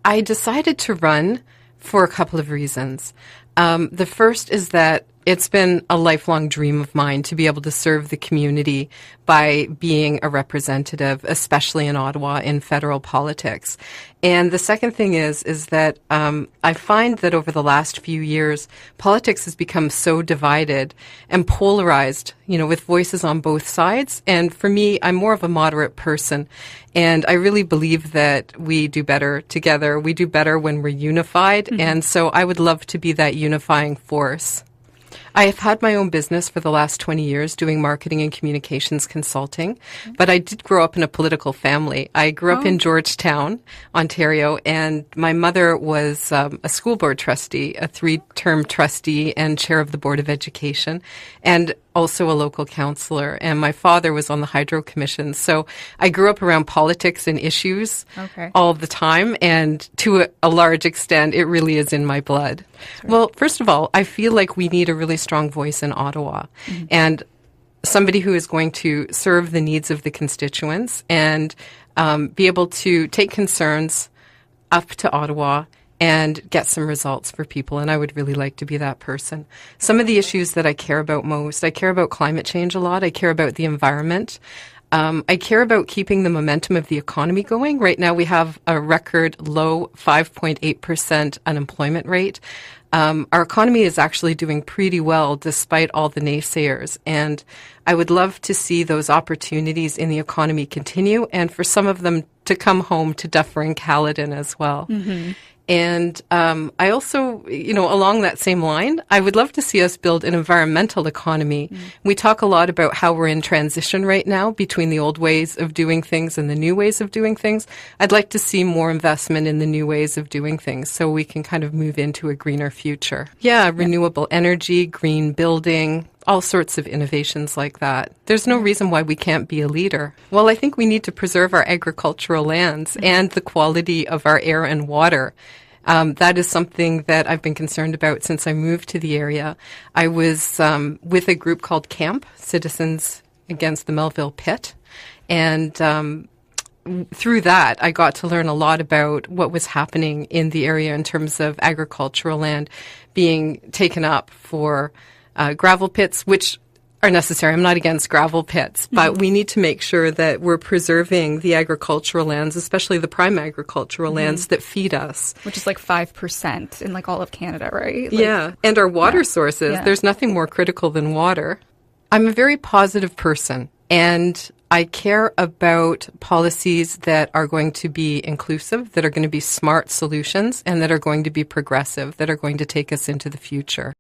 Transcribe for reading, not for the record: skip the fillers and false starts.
I decided to run for a couple of reasons. The first is that it's been a lifelong dream of mine to be able to serve the community by being a representative, especially in Ottawa, in federal politics. And the second thing is that I find that over the last few years, politics has become so divided and polarized, with voices on both sides. And for me, I'm more of a moderate person. And I really believe that we do better together. We do better when we're unified. Mm-hmm. And so I would love to be that unifying force. I have had my own business for the last 20 years doing marketing and communications consulting, but I did grow up in a political family. I grew up in Georgetown, Ontario, and my mother was a school board trustee, a 3-term trustee and chair of the Board of Education, and also a local councillor. And my father was on the Hydro Commission. So I grew up around politics and issues all the time. And to a large extent, it really is in my blood. Sure. Well, first of all, I feel like we need a really strong voice in Ottawa. Mm-hmm. And somebody who is going to serve the needs of the constituents and be able to take concerns up to Ottawa and get some results for people. And I would really like to be that person. Some of the issues that I care about most, I care about climate change a lot. I care about the environment. I care about keeping the momentum of the economy going. Right now we have a record low 5.8% unemployment rate. Our economy is actually doing pretty well despite all the naysayers. And I would love to see those opportunities in the economy continue and for some of them to come home to Dufferin-Caledon as well. Mm-hmm. And I also, along that same line, I would love to see us build an environmental economy. Mm. We talk a lot about how we're in transition right now between the old ways of doing things and the new ways of doing things. I'd like to see more investment in the new ways of doing things so we can kind of move into a greener future. Yeah, renewable energy, green building, all sorts of innovations like that. There's no reason why we can't be a leader. Well, I think we need to preserve our agricultural lands and the quality of our air and water. That is something that I've been concerned about since I moved to the area. I was with a group called CAMP, Citizens Against the Melville Pit, and through that, I got to learn a lot about what was happening in the area in terms of agricultural land being taken up for gravel pits, which are necessary. I'm not against gravel pits, but we need to make sure that we're preserving the agricultural lands, especially the prime agricultural lands that feed us. Which is like 5% in like all of Canada, right? Yeah, and our water sources. Yeah. There's nothing more critical than water. I'm a very positive person, and I care about policies that are going to be inclusive, that are going to be smart solutions, and that are going to be progressive, that are going to take us into the future.